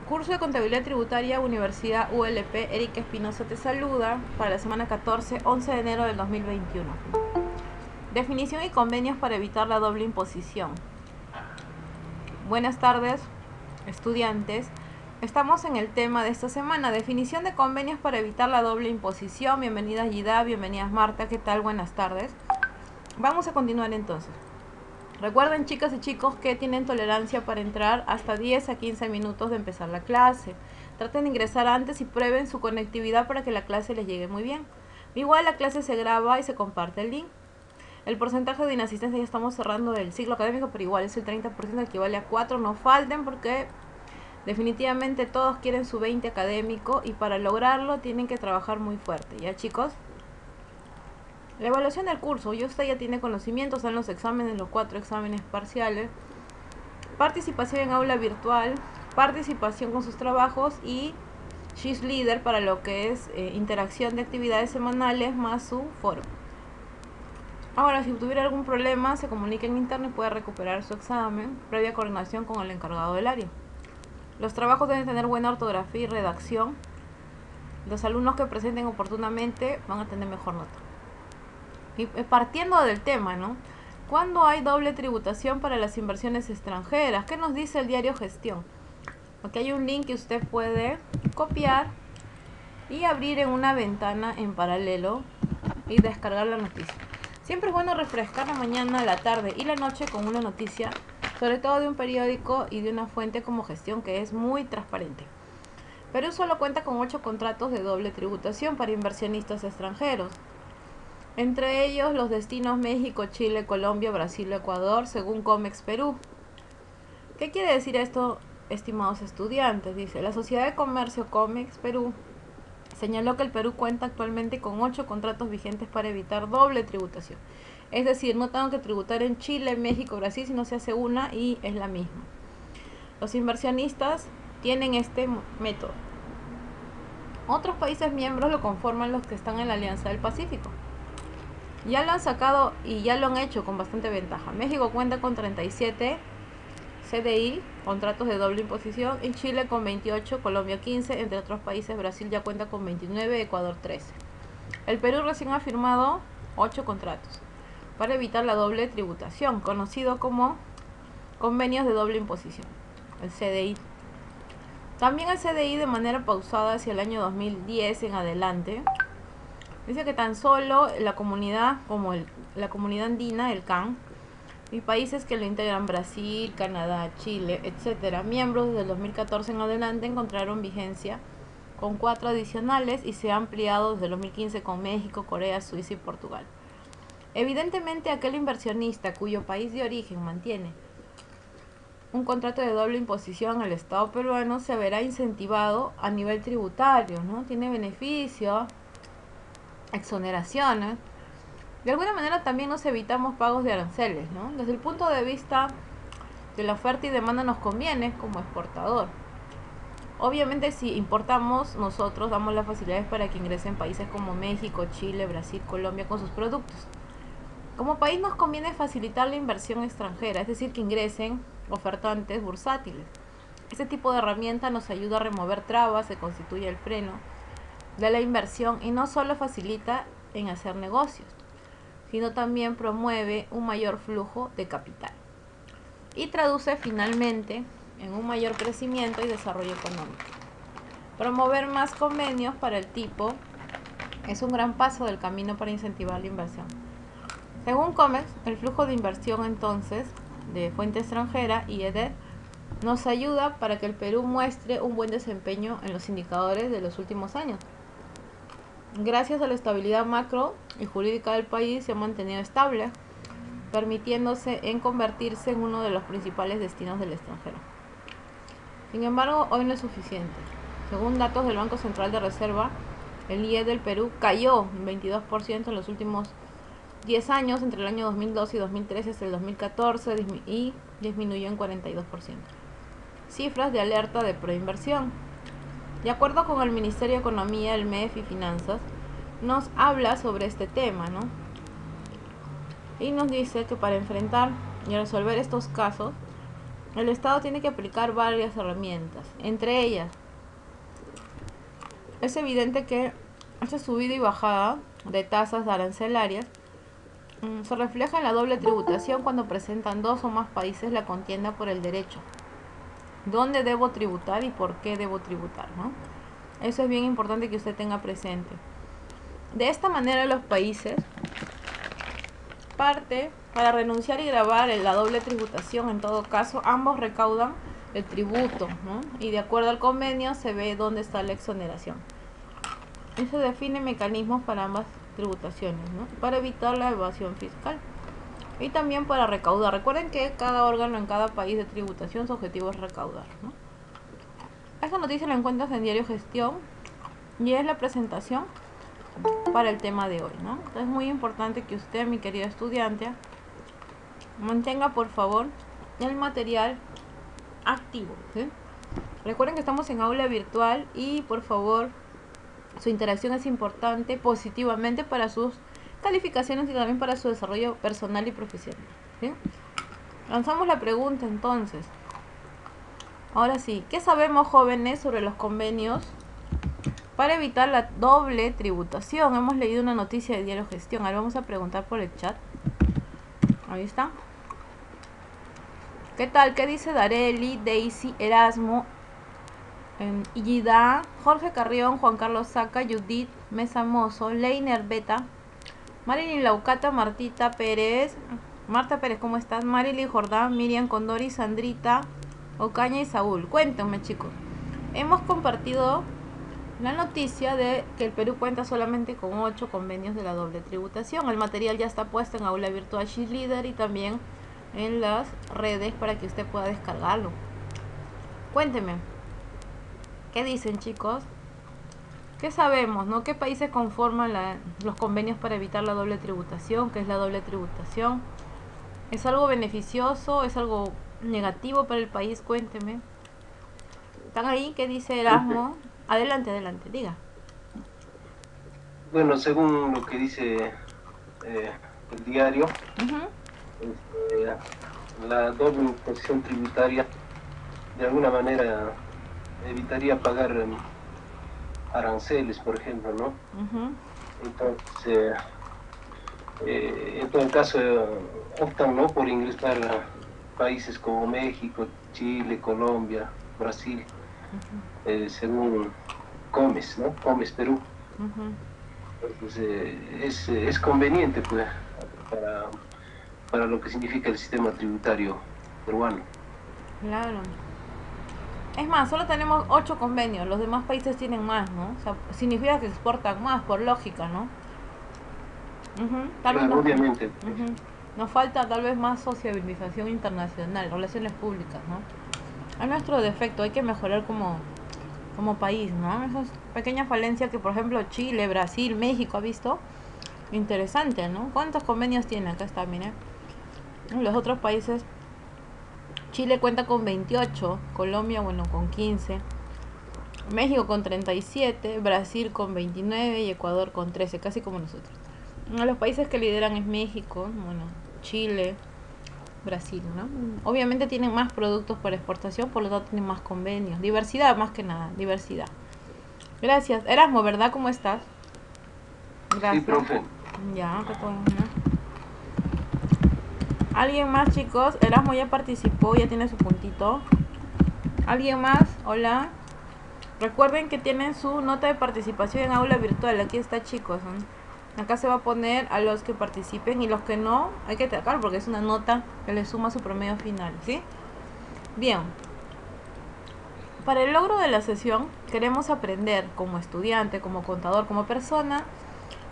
Curso de Contabilidad Tributaria, Universidad ULP, Erika Espinosa te saluda para la semana 14-11 de enero del 2021. Definición y convenios para evitar la doble imposición. Buenas tardes, estudiantes. Estamos en el tema de esta semana, definición de convenios para evitar la doble imposición. Bienvenidas Gida, bienvenidas Marta, ¿qué tal? Buenas tardes. Vamos a continuar entonces. Recuerden, chicas y chicos, que tienen tolerancia para entrar hasta 10 a 15 minutos de empezar la clase. Traten de ingresar antes y prueben su conectividad para que la clase les llegue muy bien. Igual la clase se graba y se comparte el link. El porcentaje de inasistencia ya estamos cerrando del ciclo académico, pero igual es el 30%, equivale a 4. No falten porque definitivamente todos quieren su 20 académico y para lograrlo tienen que trabajar muy fuerte. ¿Ya, chicos? La evaluación del curso, ya usted ya tiene conocimientos en los exámenes, los 4 exámenes parciales, participación en aula virtual, participación con sus trabajos y She's Leader para lo que es interacción de actividades semanales más su foro. Ahora, si tuviera algún problema, se comunica en internet y puede recuperar su examen, previa coordinación con el encargado del área. Los trabajos deben tener buena ortografía y redacción. Los alumnos que presenten oportunamente van a tener mejor nota. Y partiendo del tema, ¿no? ¿Cuándo hay doble tributación para las inversiones extranjeras? ¿Qué nos dice el diario Gestión? Aquí hay un link que usted puede copiar y abrir en una ventana en paralelo y descargar la noticia. Siempre es bueno refrescar la mañana, la tarde y la noche con una noticia, sobre todo de un periódico y de una fuente como Gestión que es muy transparente. Perú solo cuenta con 8 contratos de doble tributación para inversionistas extranjeros. Entre ellos los destinos México, Chile, Colombia, Brasil, Ecuador, según Comex Perú. ¿Qué quiere decir esto, estimados estudiantes? Dice, la Sociedad de Comercio Comex Perú señaló que el Perú cuenta actualmente con 8 contratos vigentes para evitar doble tributación. Es decir, no tengo que tributar en Chile, México, Brasil, sino se hace una y es la misma. Los inversionistas tienen este método. Otros países miembros lo conforman los que están en la Alianza del Pacífico. Ya lo han sacado y ya lo han hecho con bastante ventaja. México cuenta con 37 CDI, contratos de doble imposición, y Chile con 28, Colombia 15, entre otros países. Brasil ya cuenta con 29, Ecuador 13. El Perú recién ha firmado 8 contratos para evitar la doble tributación, conocido como convenios de doble imposición, el CDI. También el CDI de manera pausada hacia el año 2010 en adelante. Dice que tan solo la comunidad como la comunidad andina, el CAN, y países que lo integran, Brasil, Canadá, Chile, etcétera, miembros desde el 2014 en adelante encontraron vigencia con 4 adicionales y se ha ampliado desde el 2015 con México, Corea, Suiza y Portugal. Evidentemente, aquel inversionista cuyo país de origen mantiene un contrato de doble imposición al Estado peruano se verá incentivado a nivel tributario, ¿no? Tiene beneficio, exoneraciones. De alguna manera también nos evitamos pagos de aranceles, ¿no? Desde el punto de vista de la oferta y demanda nos conviene como exportador. Obviamente si importamos, nosotros damos las facilidades para que ingresen países como México, Chile, Brasil, Colombia con sus productos. Como país nos conviene facilitar la inversión extranjera, es decir, que ingresen ofertantes bursátiles. Este tipo de herramienta nos ayuda a remover trabas, se constituye el freno de la inversión y no solo facilita en hacer negocios, sino también promueve un mayor flujo de capital y traduce finalmente en un mayor crecimiento y desarrollo económico. Promover más convenios para el tipo es un gran paso del camino para incentivar la inversión. Según COMEX, el flujo de inversión entonces de fuente extranjera, IED, nos ayuda para que el Perú muestre un buen desempeño en los indicadores de los últimos años. Gracias a la estabilidad macro y jurídica del país se ha mantenido estable, permitiéndose en convertirse en uno de los principales destinos del extranjero. Sin embargo, hoy no es suficiente. Según datos del Banco Central de Reserva, el IE del Perú cayó un 22% en los últimos 10 años, entre el año 2012 y 2013 hasta el 2014, y disminuyó en 42%. Cifras de alerta de preinversión. De acuerdo con el Ministerio de Economía, el MEF y Finanzas, nos habla sobre este tema, ¿no? Y nos dice que para enfrentar y resolver estos casos el Estado tiene que aplicar varias herramientas. Entre ellas, es evidente que esta subida y bajada de tasas arancelarias se refleja en la doble tributación cuando presentan dos o más países la contienda por el derecho. ¿Dónde debo tributar y por qué debo tributar, ¿no? Eso es bien importante que usted tenga presente. De esta manera los países parte para renunciar y gravar en la doble tributación. En todo caso, ambos recaudan el tributo, ¿no? Y de acuerdo al convenio se ve dónde está la exoneración. Eso define mecanismos para ambas tributaciones, ¿no? Para evitar la evasión fiscal y también para recaudar. Recuerden que cada órgano en cada país de tributación su objetivo es recaudar, ¿no? Esta noticia la encuentras en Diario Gestión y es la presentación para el tema de hoy, ¿no? Entonces es muy importante que usted, mi querido estudiante, mantenga por favor el material activo, ¿sí? Recuerden que estamos en aula virtual y por favor su interacción es importante positivamente para sus calificaciones y también para su desarrollo personal y profesional, ¿sí? Lanzamos la pregunta entonces. Ahora sí, ¿qué sabemos, jóvenes, sobre los convenios para evitar la doble tributación? Hemos leído una noticia de Diario Gestión. Ahora vamos a preguntar por el chat. Ahí está. ¿Qué tal? ¿Qué dice Dareli, Daisy, Erasmo, Illida, Jorge Carrión, Juan Carlos Saca, Judith, Mesa Mozo, Leiner Beta, Marilyn Laucata, Martita Pérez, Marta Pérez, ¿cómo estás? Marilyn Jordán, Miriam Condori, Sandrita, Ocaña y Saúl. Cuéntame, chicos. Hemos compartido la noticia de que el Perú cuenta solamente con 8 convenios de la doble tributación. El material ya está puesto en Aula Virtual Sheet Leader y también en las redes para que usted pueda descargarlo. Cuénteme, ¿qué dicen, chicos? ¿Qué sabemos, no? ¿Qué países conforman los convenios para evitar la doble tributación? ¿Qué es la doble tributación? ¿Es algo beneficioso? ¿Es algo negativo para el país? Cuénteme. ¿Están ahí? ¿Qué dice Erasmo? Adelante, adelante, diga. Bueno, según lo que dice el diario, la doble imposición tributaria de alguna manera evitaría pagar aranceles, por ejemplo, ¿no? Entonces, en todo caso, optan, ¿no?, por ingresar a países como México, Chile, Colombia, Brasil, según Comes, ¿no? Comes Perú. Entonces, es conveniente, pues, para lo que significa el sistema tributario peruano. Claro. Es más, solo tenemos 8 convenios, los demás países tienen más, ¿no? O sea, significa que exportan más, por lógica, ¿no? Claro, obviamente. Nos falta tal vez más sociabilización internacional, relaciones públicas, ¿no? Es nuestro defecto, hay que mejorar como país, ¿no? Esas pequeñas falencias que, por ejemplo, Chile, Brasil, México ha visto. Interesante, ¿no? ¿Cuántos convenios tiene? Acá está, miren. Los otros países, Chile cuenta con 28, Colombia, bueno, con 15, México con 37, Brasil con 29 y Ecuador con 13, casi como nosotros. Los países que lideran es México, bueno, Chile, Brasil, ¿no? Obviamente tienen más productos para exportación, por lo tanto tienen más convenios. Diversidad, más que nada, diversidad. Gracias. Erasmo, ¿verdad? ¿Cómo estás? Gracias. Sí, profe. Ya, te puedo, ¿no? ¿Alguien más, chicos? Erasmo ya participó, ya tiene su puntito. ¿Alguien más? Hola. Recuerden que tienen su nota de participación en aula virtual. Aquí está, chicos, ¿no? Acá se va a poner a los que participen y los que no, hay que atacar porque es una nota que le suma su promedio final, ¿sí? Bien. Para el logro de la sesión, queremos aprender como estudiante, como contador, como persona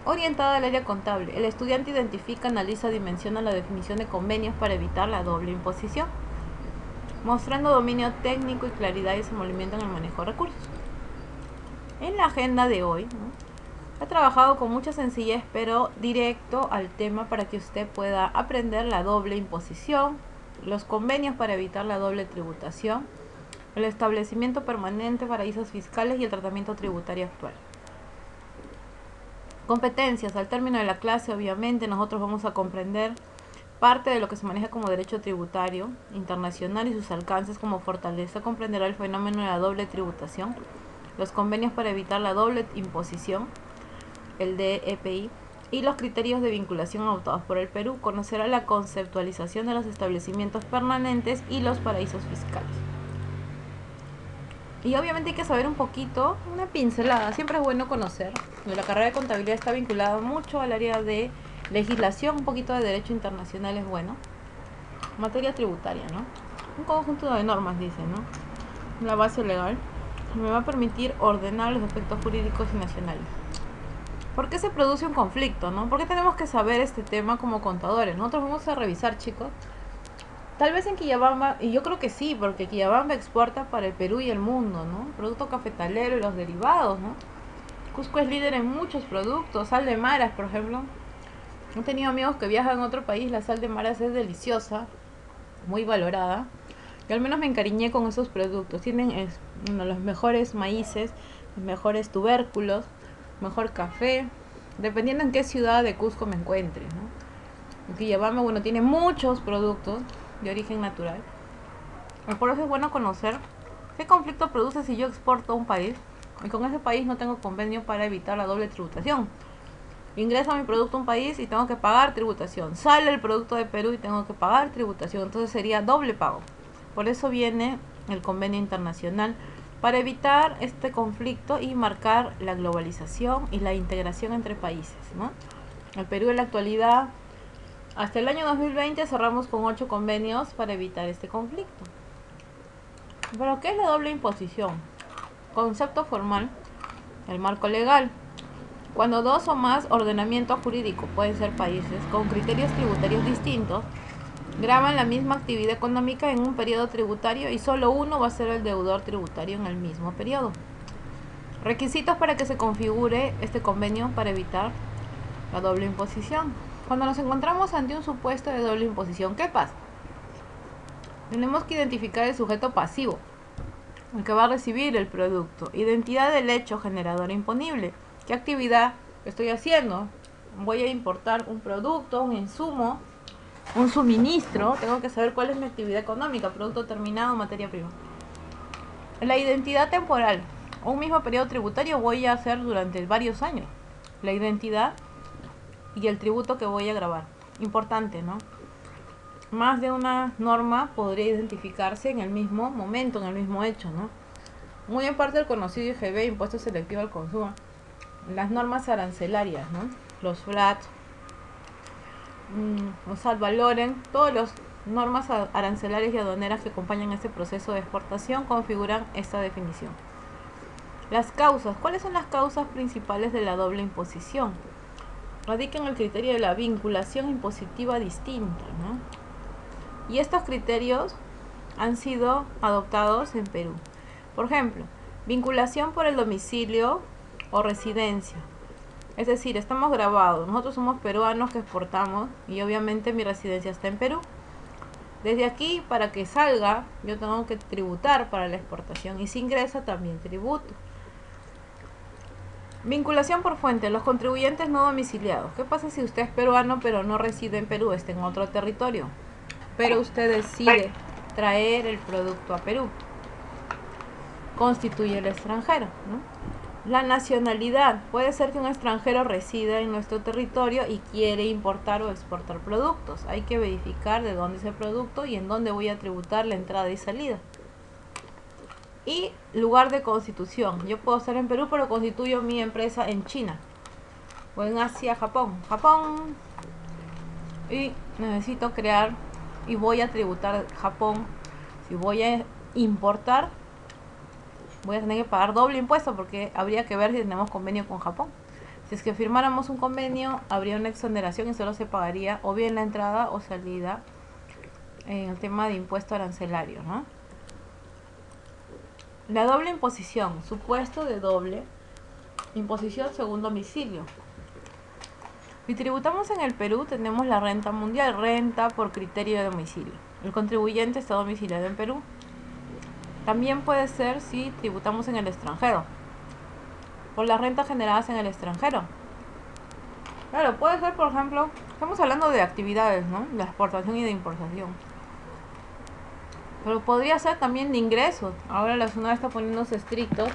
orientada al área contable. El estudiante identifica, analiza, dimensiona la definición de convenios para evitar la doble imposición, mostrando dominio técnico y claridad y desenvolvimiento en el manejo de recursos. En la agenda de hoy, ¿no?, he trabajado con mucha sencillez, pero directo al tema para que usted pueda aprender la doble imposición, los convenios para evitar la doble tributación, el establecimiento permanente, paraísos fiscales y el tratamiento tributario actual. Competencias. Al término de la clase, obviamente, nosotros vamos a comprender Parte de lo que se maneja como derecho tributario internacional y sus alcances como fortaleza comprenderá el fenómeno de la doble tributación, los convenios para evitar la doble imposición, el DEPI, y los criterios de vinculación adoptados por el Perú. Conocerá la conceptualización de los establecimientos permanentes y los paraísos fiscales. Y obviamente hay que saber un poquito, una pincelada, siempre es bueno conocer. La carrera de contabilidad está vinculada mucho al área de legislación, un poquito de derecho internacional es bueno. Materia tributaria, ¿no? Un conjunto de normas, dice, ¿no? La base legal me va a permitir ordenar los aspectos jurídicos y nacionales. ¿Por qué se produce un conflicto, no? ¿Por qué tenemos que saber este tema como contadores? Nosotros vamos a revisar, chicos. Tal vez en Quillabamba, y yo creo que sí, porque Quillabamba exporta para el Perú y el mundo, ¿no? Producto cafetalero y los derivados, ¿no? Cusco es líder en muchos productos, sal de maras, por ejemplo. He tenido amigos que viajan a otro país, la sal de maras es deliciosa, muy valorada. Yo al menos me encariñé con esos productos. Tienen uno de los mejores maíces, los mejores tubérculos, mejor café, dependiendo en qué ciudad de Cusco me encuentre, ¿no? Quillabamba, bueno, tiene muchos productos de origen natural. Por eso es bueno conocer qué conflicto produce si yo exporto a un país y con ese país no tengo convenio para evitar la doble tributación. Ingreso mi producto a un país y tengo que pagar tributación. Sale el producto de Perú y tengo que pagar tributación. Entonces sería doble pago. Por eso viene el convenio internacional, para evitar este conflicto y marcar la globalización y la integración entre países, ¿no? El Perú en la actualidad, hasta el año 2020 cerramos con 8 convenios para evitar este conflicto. ¿Pero qué es la doble imposición? Concepto formal, el marco legal. Cuando dos o más ordenamientos jurídicos, pueden ser países, con criterios tributarios distintos, graban la misma actividad económica en un periodo tributario y solo uno va a ser el deudor tributario en el mismo periodo. Requisitos para que se configure este convenio para evitar la doble imposición. Cuando nos encontramos ante un supuesto de doble imposición, ¿qué pasa? Tenemos que identificar el sujeto pasivo, el que va a recibir el producto, identidad del hecho generador imponible. ¿Qué actividad estoy haciendo? Voy a importar un producto, un insumo, un suministro. Tengo que saber cuál es mi actividad económica, producto terminado, materia prima. La identidad temporal. Un mismo periodo tributario voy a hacer durante varios años. La identidad y el tributo que voy a grabar. Importante, ¿no? Más de una norma podría identificarse en el mismo momento, en el mismo hecho, ¿no? Muy aparte del conocido IGB, impuesto selectivo al consumo, las normas arancelarias, ¿no? Los FLAT, los ad valorem, todas las normas arancelarias y aduaneras que acompañan este proceso de exportación configuran esta definición. Las causas. ¿Cuáles son las causas principales de la doble imposición? Radica en el criterio de la vinculación impositiva distinta, ¿no? Y estos criterios han sido adoptados en Perú. Por ejemplo, vinculación por el domicilio o residencia. Es decir, estamos grabados, nosotros somos peruanos que exportamos y obviamente mi residencia está en Perú. Desde aquí, para que salga, yo tengo que tributar para la exportación y si ingresa también tributo. Vinculación por fuente, los contribuyentes no domiciliados. ¿Qué pasa si usted es peruano pero no reside en Perú, está en otro territorio? Pero usted decide traer el producto a Perú. Constituye el extranjero, ¿no? La nacionalidad. Puede ser que un extranjero resida en nuestro territorio y quiere importar o exportar productos. Hay que verificar de dónde es el producto y en dónde voy a tributar la entrada y salida. Y lugar de constitución. Yo puedo estar en Perú, pero constituyo mi empresa en China. O en Asia, Japón. Y necesito crear y voy a tributar Japón. Si voy a importar, voy a tener que pagar doble impuesto porque habría que ver si tenemos convenio con Japón. Si es que firmáramos un convenio, habría una exoneración y solo se pagaría o bien la entrada o salida en el tema de impuesto arancelario, ¿no? La doble imposición, supuesto de doble imposición según domicilio. Si tributamos en el Perú, tenemos la renta mundial, renta por criterio de domicilio. El contribuyente está domiciliado en Perú. También puede ser si tributamos en el extranjero, por las rentas generadas en el extranjero. Claro, puede ser, por ejemplo, Estamos hablando de actividades, ¿no? De exportación y de importación. Pero podría ser también de ingresos. Ahora la SUNAT está poniéndose estrictos.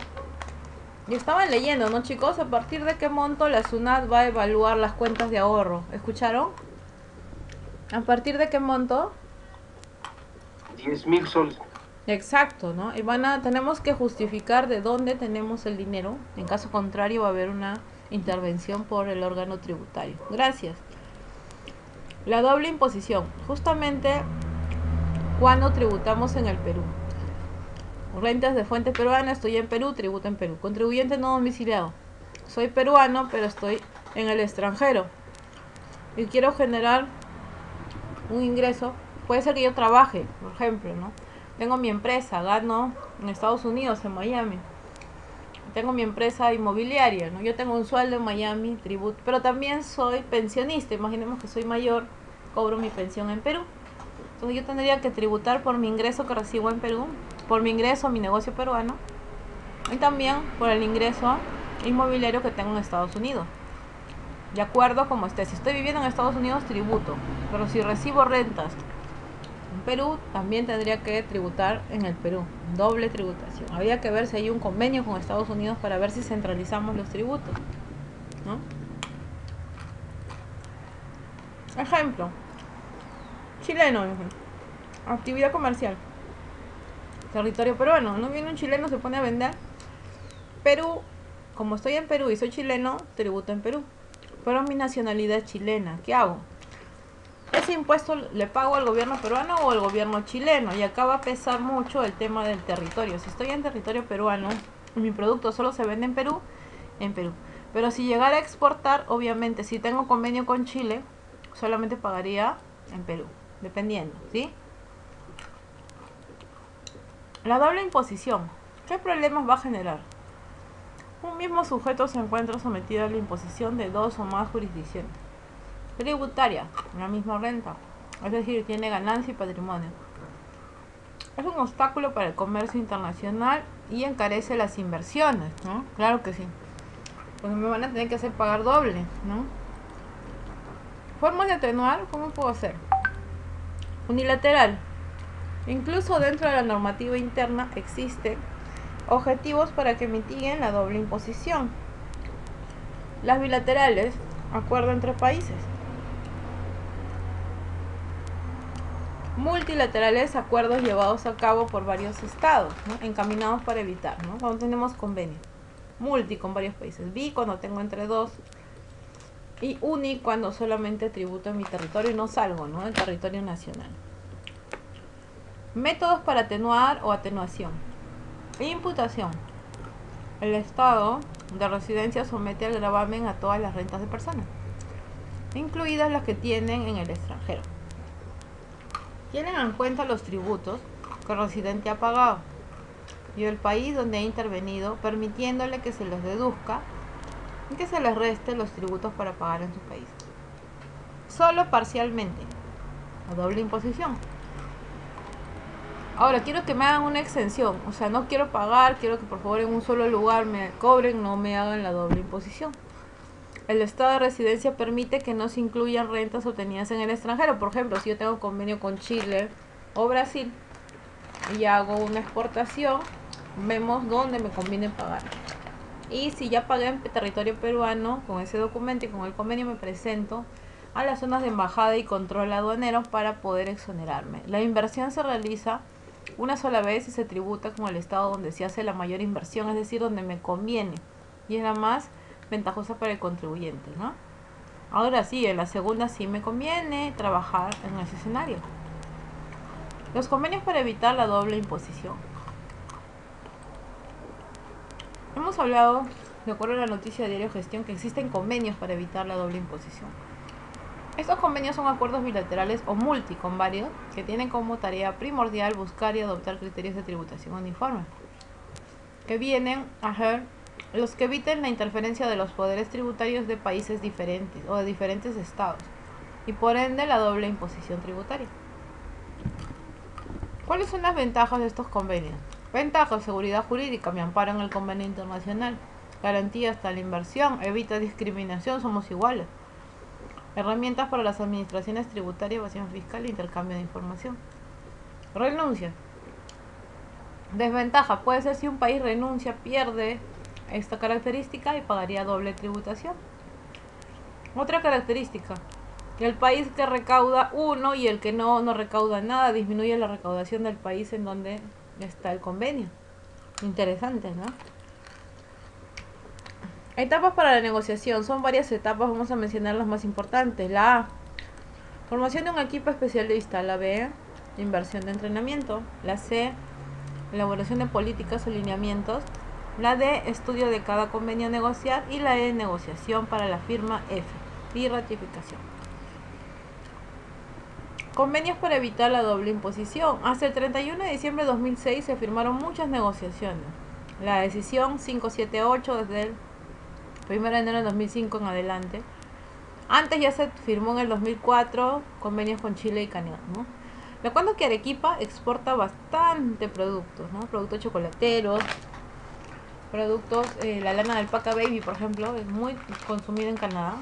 Y estaban leyendo, ¿no, chicos? A partir de qué monto la SUNAT va a evaluar las cuentas de ahorro. ¿Escucharon? ¿A partir de qué monto? 10.000 soles. Exacto, ¿no? Y tenemos que justificar de dónde tenemos el dinero. En caso contrario va a haber una intervención por el órgano tributario. Gracias. La doble imposición. Justamente cuando tributamos en el Perú. Rentas de fuente peruana, estoy en Perú, tributo en Perú. Contribuyente no domiciliado. Soy peruano, pero estoy en el extranjero. Y quiero generar un ingreso. Puede ser que yo trabaje, por ejemplo, ¿no? Tengo mi empresa, gano en Estados Unidos, en Miami. Tengo mi empresa inmobiliaria, ¿no? Yo tengo un sueldo en Miami, tributo. Pero también soy pensionista. Imaginemos que soy mayor, cobro mi pensión en Perú. Entonces yo tendría que tributar por mi ingreso que recibo en Perú, por mi ingreso a mi negocio peruano y también por el ingreso inmobiliario que tengo en Estados Unidos. De acuerdo a como esté. Si estoy viviendo en Estados Unidos, tributo. Pero si recibo rentas en Perú, también tendría que tributar en el Perú. Doble tributación. Habría que ver si hay un convenio con Estados Unidos para ver si centralizamos los tributos, ¿no? Ejemplo. Chileno, actividad comercial, territorio peruano, no viene un chileno, se pone a vender. Perú, como estoy en Perú y soy chileno, tributo en Perú, pero mi nacionalidad es chilena. ¿Qué hago? Ese impuesto le pago al gobierno peruano o al gobierno chileno, y acá va a pesar mucho el tema del territorio. Si estoy en territorio peruano y mi producto solo se vende en Perú, pero si llegara a exportar, obviamente si tengo convenio con Chile, solamente pagaría en Perú, dependiendo, ¿sí? La doble imposición. ¿Qué problemas va a generar? Un mismo sujeto se encuentra sometido a la imposición de dos o más jurisdicciones. Tributaria, la misma renta, es decir, tiene ganancia y patrimonio. Es un obstáculo para el comercio internacional y encarece las inversiones, ¿no? Claro que sí. Pues me van a tener que hacer pagar doble, ¿no? Formas de atenuar, ¿cómo puedo hacer? Unilateral. Incluso dentro de la normativa interna existen objetivos para que mitiguen la doble imposición. Las bilaterales, acuerdo entre países. Multilaterales, acuerdos llevados a cabo por varios estados, ¿no? Encaminados para evitar, ¿no? Cuando tenemos convenio. Multi con varios países. Bi cuando tengo entre dos. Y uni cuando solamente tributo en mi territorio y no salgo, ¿no? Del territorio nacional. Métodos para atenuar o atenuación. Imputación. El estado de residencia somete al gravamen a todas las rentas de personas, incluidas las que tienen en el extranjero. Tienen en cuenta los tributos que el residente ha pagado y el país donde ha intervenido, permitiéndole que se los deduzca y que se les reste los tributos para pagar en su país. Solo parcialmente. La doble imposición. Ahora, quiero que me hagan una exención. O sea, no quiero pagar, quiero que por favor en un solo lugar me cobren, no me hagan la doble imposición. El estado de residencia permite que no se incluyan rentas obtenidas en el extranjero. Por ejemplo, si yo tengo convenio con Chile o Brasil y hago una exportación, vemos dónde me conviene pagar. Y si ya pagué en territorio peruano, con ese documento y con el convenio me presento a las zonas de embajada y control aduanero para poder exonerarme. La inversión se realiza una sola vez y se tributa con el estado donde se hace la mayor inversión, es decir, donde me conviene y es la más ventajosa para el contribuyente, ¿no? Ahora sí, en la segunda sí me conviene trabajar en ese escenario. Los convenios para evitar la doble imposición. Hemos hablado, de acuerdo a la noticia de Diario Gestión, que existen convenios para evitar la doble imposición. Estos convenios son acuerdos bilaterales o multi con varios que tienen como tarea primordial buscar y adoptar criterios de tributación uniforme, que vienen a ser los que eviten la interferencia de los poderes tributarios de países diferentes o de diferentes estados y por ende la doble imposición tributaria. ¿Cuáles son las ventajas de estos convenios? Ventajas: seguridad jurídica, me amparo en el convenio internacional. Garantías hasta la inversión, evita discriminación, somos iguales. Herramientas para las administraciones tributarias, evasión fiscal e intercambio de información. Renuncia. Desventaja. Puede ser si un país renuncia, pierde esta característica y pagaría doble tributación. Otra característica. El país que recauda uno y el que no recauda nada, disminuye la recaudación del país en donde está el convenio. Interesante, ¿no? Etapas para la negociación. Son varias etapas, vamos a mencionar las más importantes. La A, formación de un equipo especialista. La B, inversión de entrenamiento. La C, elaboración de políticas o lineamientos. La D, estudio de cada convenio a negociar. Y la E, negociación para la firma F y ratificación. Convenios para evitar la doble imposición. Hasta el 31 de diciembre de 2006 se firmaron muchas negociaciones. La decisión 578 desde el 1 de enero de 2005 en adelante. Antes ya se firmó en el 2004 convenios con Chile y Canadá, ¿no? Recuerdo que Arequipa exporta bastante productos, ¿no? Productos chocolateros, productos, la lana de alpaca baby, por ejemplo, es muy consumida en Canadá.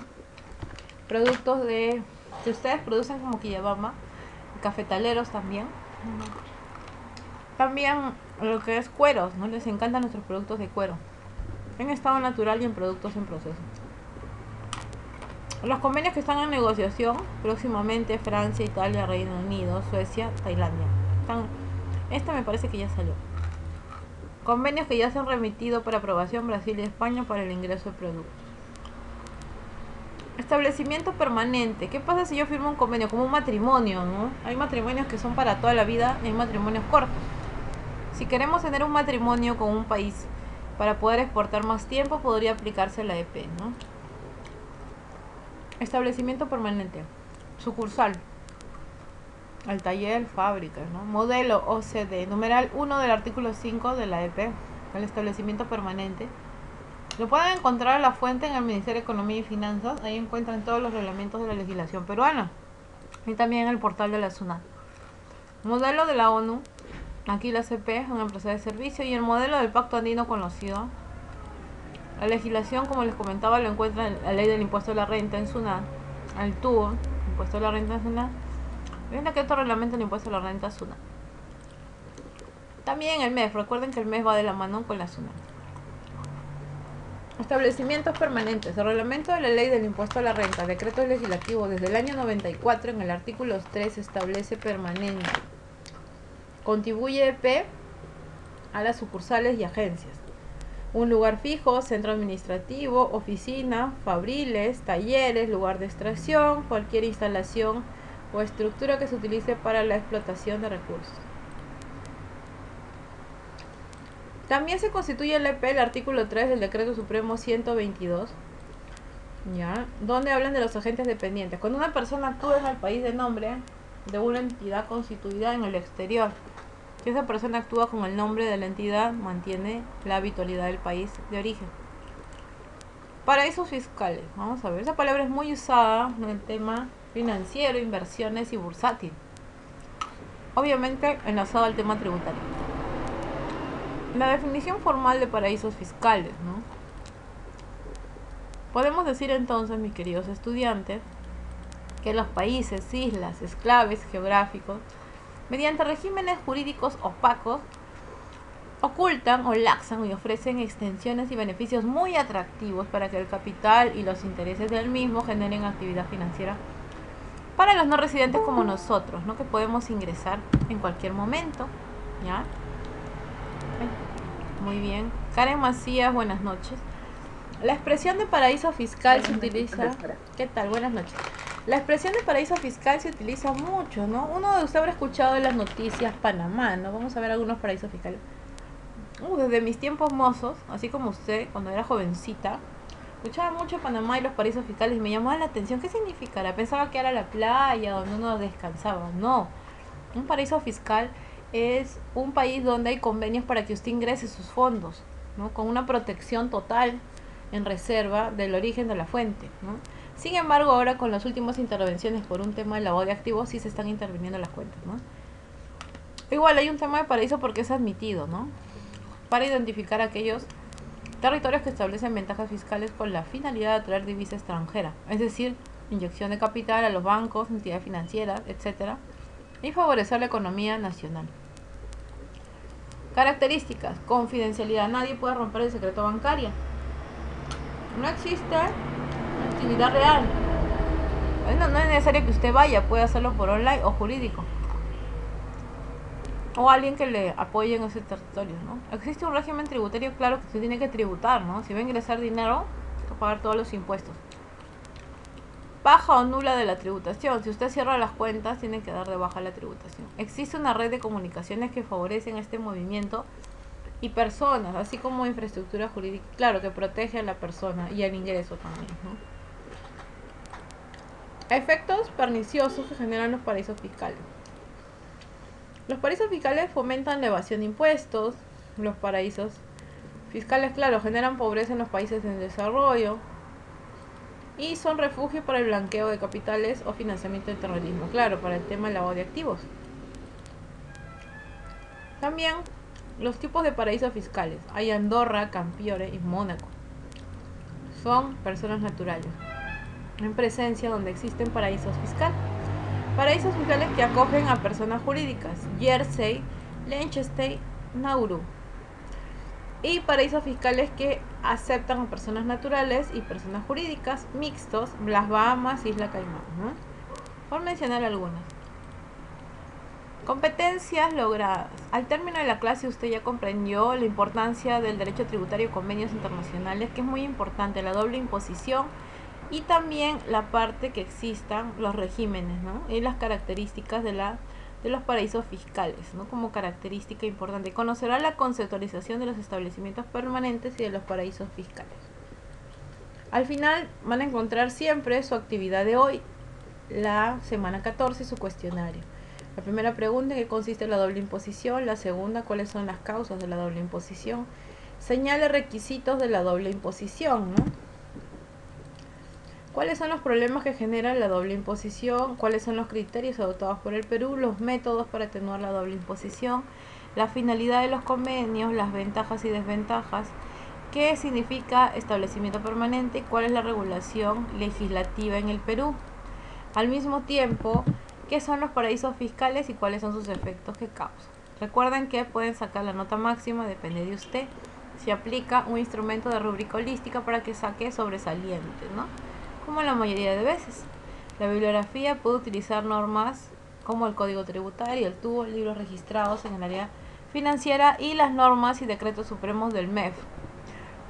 Productos de que ustedes producen como Quillabamba, cafetaleros también. También lo que es cueros, ¿no? Les encantan nuestros productos de cuero, en estado natural y en productos en proceso. Los convenios que están en negociación próximamente: Francia, Italia, Reino Unido, Suecia, Tailandia. Este me parece que ya salió. Convenios que ya se han remitido para aprobación: Brasil y España para el ingreso de productos. Establecimiento permanente. ¿Qué pasa si yo firmo un convenio como un matrimonio, ¿no? Hay matrimonios que son para toda la vida y hay matrimonios cortos. Si queremos tener un matrimonio con un país para poder exportar más tiempo, podría aplicarse la EP, ¿no? Establecimiento permanente. Sucursal. Al taller, fábrica, ¿no? Modelo OCD. Numeral 1 del artículo 5 de la EP. El establecimiento permanente. Lo pueden encontrar a la fuente en el Ministerio de Economía y Finanzas. Ahí encuentran todos los reglamentos de la legislación peruana. Y también el portal de la SUNAT. Modelo de la ONU. Aquí la CP es una empresa de servicio. Y el modelo del Pacto Andino conocido. La legislación, como les comentaba, lo encuentran en la ley del impuesto a la renta en SUNAT. El TUO, impuesto a la renta en SUNAT. Viendo que otro reglamento del impuesto a la renta SUNAT. También el MEF. Recuerden que el MEF va de la mano con la SUNAT. Establecimientos permanentes. El reglamento de la ley del impuesto a la renta, decreto legislativo desde el año 94, en el artículo 3 establece permanente. Contribuye EP a las sucursales y agencias. Un lugar fijo, centro administrativo, oficina, fabriles, talleres, lugar de extracción, cualquier instalación o estructura que se utilice para la explotación de recursos. También se constituye el EP el artículo 3 del Decreto Supremo 122, ¿ya? Donde hablan de los agentes dependientes. Cuando una persona actúa en el país de nombre de una entidad constituida en el exterior, si esa persona actúa con el nombre de la entidad, mantiene la habitualidad del país de origen. Paraísos fiscales. Vamos a ver, esa palabra es muy usada en el tema financiero, inversiones y bursátil. Obviamente enlazado al tema tributario. La definición formal de paraísos fiscales, ¿no? Podemos decir entonces, mis queridos estudiantes, que los países, islas, enclaves geográficos, mediante regímenes jurídicos opacos, ocultan o laxan y ofrecen extensiones y beneficios muy atractivos para que el capital y los intereses del mismo generen actividad financiera para los no residentes como nosotros, ¿no? Que podemos ingresar en cualquier momento, ¿ya? Muy bien. Karen Macías, buenas noches. La expresión de paraíso fiscal se utiliza... ¿Qué tal? Buenas noches. La expresión de paraíso fiscal se utiliza mucho, ¿no? Uno de ustedes habrá escuchado en las noticias Panamá, ¿no? Vamos a ver algunos paraísos fiscales. Desde mis tiempos mozos, así como usted, cuando era jovencita, escuchaba mucho Panamá y los paraísos fiscales y me llamaba la atención. ¿Qué significará? Pensaba que era la playa donde uno descansaba. No. Un paraíso fiscal es un país donde hay convenios para que usted ingrese sus fondos, ¿no? Con una protección total en reserva del origen de la fuente, ¿no? Sin embargo, ahora con las últimas intervenciones por un tema de lavado de activos sí se están interviniendo las cuentas, ¿no? Igual hay un tema de paraíso porque es admitido, ¿no? Para identificar aquellos territorios que establecen ventajas fiscales con la finalidad de atraer divisa extranjera, es decir, inyección de capital a los bancos, entidades financieras, etc. Y favorecer la economía nacional. Características: confidencialidad, nadie puede romper el secreto bancario. No existe actividad real. No es necesario que usted vaya, puede hacerlo por online o jurídico. O alguien que le apoye en ese territorio, ¿no? Existe un régimen tributario, claro, que usted tiene que tributar, ¿no? Si va a ingresar dinero, tiene que pagar todos los impuestos. Baja o nula de la tributación. Si usted cierra las cuentas, tiene que dar de baja la tributación. Existe una red de comunicaciones que favorecen este movimiento y personas, así como infraestructura jurídica, claro, que protege a la persona y al ingreso también, ¿no? Efectos perniciosos que generan los paraísos fiscales. Los paraísos fiscales fomentan la evasión de impuestos. Los paraísos fiscales, claro, generan pobreza en los países en desarrollo y son refugio para el blanqueo de capitales o financiamiento del terrorismo, claro, para el tema del lavado de activos. También los tipos de paraísos fiscales. Hay Andorra, Campiore y Mónaco. Son personas naturales en presencia donde existen paraísos fiscales. Paraísos fiscales que acogen a personas jurídicas: Jersey, Liechtenstein, Nauru. Y paraísos fiscales que aceptan a personas naturales y personas jurídicas mixtos: las Bahamas, Isla Caimán, ¿no? Por mencionar algunas. Competencias logradas. Al término de la clase usted ya comprendió la importancia del derecho tributario y convenios internacionales, que es muy importante, la doble imposición y también la parte que existan los regímenes, ¿no? Y las características de los paraísos fiscales, ¿no? Como característica importante. Conocerá la conceptualización de los establecimientos permanentes y de los paraísos fiscales. Al final van a encontrar siempre su actividad de hoy, la semana 14 y su cuestionario. La primera pregunta: ¿en qué consiste la doble imposición? La segunda: ¿cuáles son las causas de la doble imposición? Señale requisitos de la doble imposición, ¿no? ¿Cuáles son los problemas que genera la doble imposición? ¿Cuáles son los criterios adoptados por el Perú? Los métodos para atenuar la doble imposición. La finalidad de los convenios, las ventajas y desventajas. ¿Qué significa establecimiento permanente? ¿Cuál es la regulación legislativa en el Perú? Al mismo tiempo, ¿qué son los paraísos fiscales y cuáles son sus efectos que causan? Recuerden que pueden sacar la nota máxima, depende de usted. Se aplica un instrumento de rúbrica holística para que saque sobresaliente, ¿no? Como la mayoría de veces. La bibliografía puede utilizar normas como el Código Tributario, el TUO, libros registrados en el área financiera y las normas y decretos supremos del MEF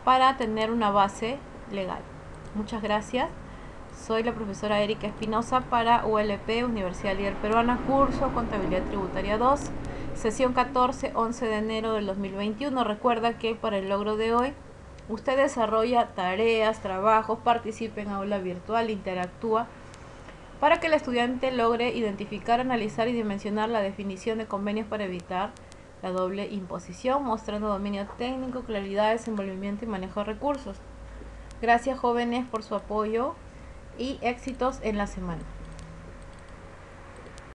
para tener una base legal. Muchas gracias. Soy la profesora Erika Espinosa para ULP, Universidad Libre Peruana, curso Contabilidad Tributaria 2, sesión 14, 11 de enero del 2021. Recuerda que para el logro de hoy, usted desarrolla tareas, trabajos, participa en aula virtual, interactúa para que el estudiante logre identificar, analizar y dimensionar la definición de convenios para evitar la doble imposición, mostrando dominio técnico, claridad, desenvolvimiento y manejo de recursos. Gracias, jóvenes, por su apoyo y éxitos en la semana.